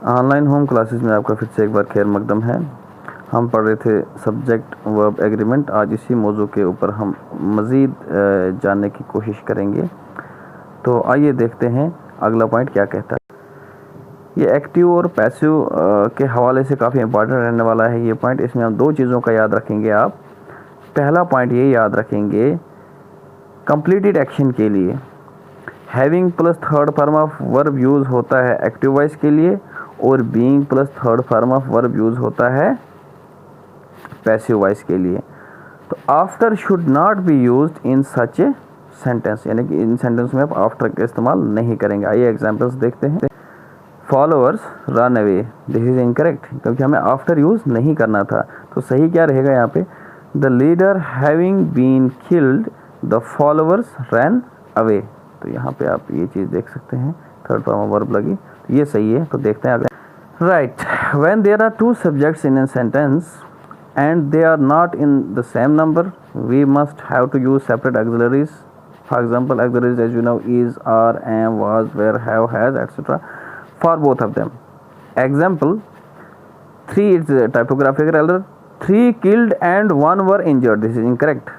Online home classes में आपका फिर से एक बार खैर मकदम है। हम पढ़ रहे थे सब्जेक्ट वर्ब एग्रीमेंट। आज इसी मौजू के ऊपर हम मज़ीद जानने की कोशिश करेंगे। तो आइए देखते हैं अगला पॉइंट क्या कहता है। ये एक्टिव और पैसिव के हवाले से काफ़ी इंपॉर्टेंट रहने वाला है ये पॉइंट। इसमें हम दो चीज़ों का याद रखेंगे। आप पहला पॉइंट ये याद रखेंगे, कंप्लीटेड एक्शन के लिए having plus third form of verb use होता है एक्टिव वॉइस के लिए, और being plus third form of verb use होता है पैसिव वॉइस के लिए। तो after should not be used in such a sentence, यानी कि इन सेंटेंस में आप आफ्टर का इस्तेमाल नहीं करेंगे। आइए एग्जांपल्स देखते हैं। Followers run away, this is incorrect, क्योंकि हमें आफ्टर यूज़ नहीं करना था। तो सही क्या रहेगा यहाँ पे, the leader having been killed the followers run away. तो यहाँ पे आप ये चीज़ देख सकते हैं, थर्ड फॉर्म ऑफ वर्ब लगी, तो ये सही है। तो देखते हैं अगले। Right, when there are two subjects in a sentence and they are not in the same number, we must have to use separate auxiliaries. For example, auxiliaries as you know is, are, am, was, were, have, has, etc. for both of them. Example 3, it's a typographical error. 3 killed and 1 were injured. This is incorrect.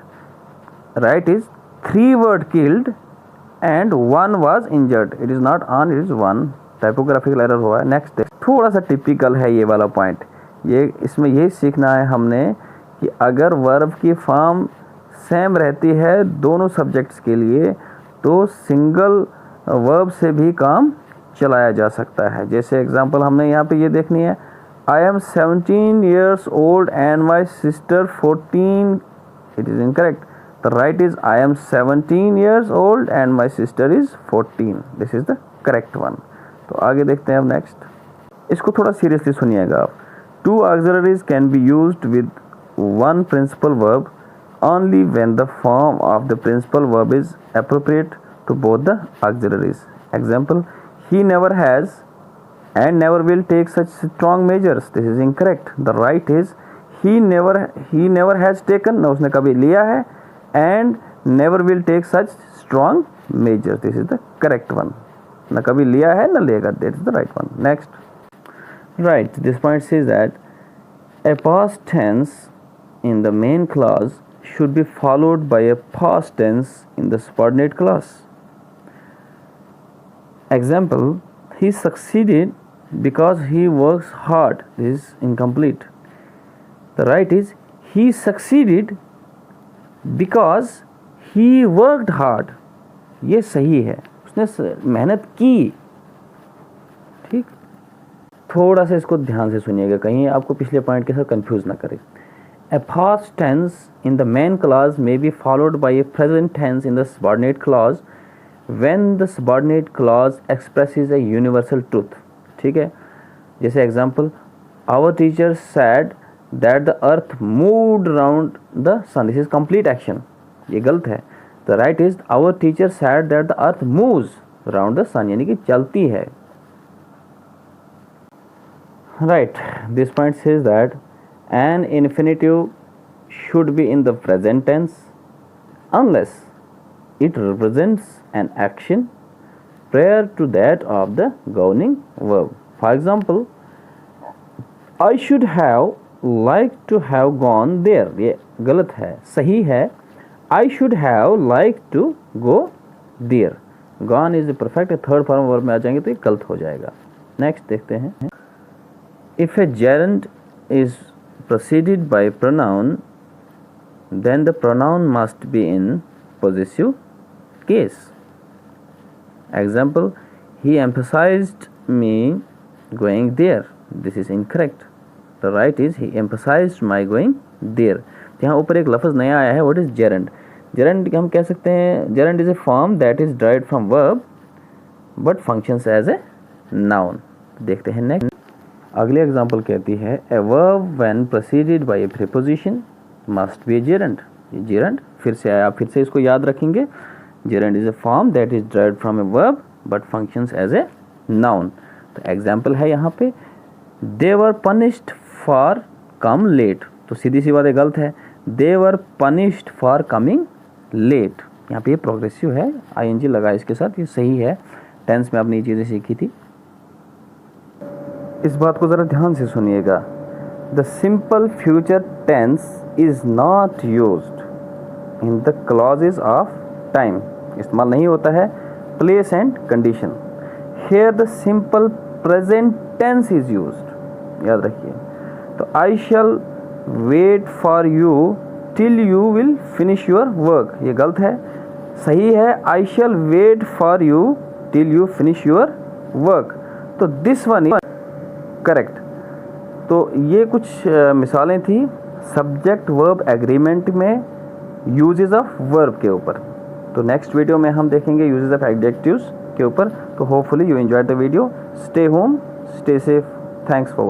Right is 3 were killed and 1 was injured. It is not on, it is 1. typographical error हुआ है। Next थोड़ा सा typical है ये वाला point. ये इसमें यही सीखना है हमने कि अगर वर्ब की फॉर्म सेम रहती है दोनों सब्जेक्ट्स के लिए तो सिंगल वर्ब से भी काम चलाया जा सकता है। जैसे एग्जांपल हमने यहाँ पे ये देखनी है, I am 17 years old and my sister 14। It is incorrect. The right is I am 17 years old and my sister is 14। This is the correct one. तो आगे देखते हैं अब नेक्स्ट। इसको थोड़ा सीरियसली सुनिएगा आप। Two auxiliaries can be used with one principal verb only when the form of the principal verb is appropriate to both the auxiliaries. Example, he never has and never will take such strong measures. This is incorrect. The right is he never has taken, ना उसने कभी लिया है, and never will take such strong measures. This is the correct one. ना कभी लिया है ना लेगा. That is the right one. Next. Right, this point says that a past tense in the main clause should be followed by a past tense in the subordinate clause. Example, he succeeded because he works hard. This is incomplete. The right is he succeeded because he worked hard. ये सही है, उसने मेहनत की। ठीक, थोड़ा सा इसको ध्यान से सुनिएगा, कहीं आपको पिछले पॉइंट के साथ कंफ्यूज ना करे। A past tense in the main clause may be followed by a present tense in the subordinate clause when the subordinate clause expresses a universal truth. ठीक है, जैसे example, our teacher said that the earth moved around the sun. This is complete action. ये गलत है। The right is our teacher said that the earth moves around the sun, यानी कि चलती है। Right, this point says that an infinitive should be in the present tense unless it represents an action prior to that of the governing verb. For example, I should have liked to have gone there. ये गलत है, सही है I should have liked to go there. Gone is the perfect third form verb में आ जाएंगे तो ये गलत हो जाएगा। नेक्स्ट देखते हैं। If a gerund is preceded by pronoun, then the pronoun must be in possessive case. Example, he emphasized me going there. This is incorrect. The right is he emphasized my going there. यहाँ ऊपर एक लफ्ज़ नया आया है, what is gerund? Gerund हम कह सकते हैं, gerund is a form that is derived from verb but functions as a noun. देखते हैं नेक्स्ट। अगली एग्जाम्पल कहती है, a verb when preceded by a preposition must be a gerund. ये जेरंड फिर से आया, फिर से इसको याद रखेंगे। Gerund is a form that is derived from a verb but functions as a noun. तो एग्जाम्पल है यहाँ पे, they were punished for come late. तो सीधी सी बात है, गलत है। They were punished for coming late. यहाँ पे ये प्रोग्रेसिव है, आईएनजी लगा इसके साथ, ये सही है। टेंस में आपने ये चीज़ें सीखी थी। इस बात को ज़रा ध्यान से सुनिएगा। The simple future tense is not used in the clauses of time, इस्तेमाल नहीं होता है place and condition. Here the simple present tense is used, याद रखिए। तो I shall wait for you till you will finish your work, ये गलत है। सही है I shall wait for you till you finish your work. तो this one is correct. तो ये कुछ मिसालें थी सब्जेक्ट वर्ब एग्रीमेंट में यूजेस ऑफ वर्ब के ऊपर। तो नेक्स्ट वीडियो में हम देखेंगे यूजेस ऑफ एडजेक्टिव्स के ऊपर। तो hopefully you enjoyed the video. Stay home, stay safe. Thanks for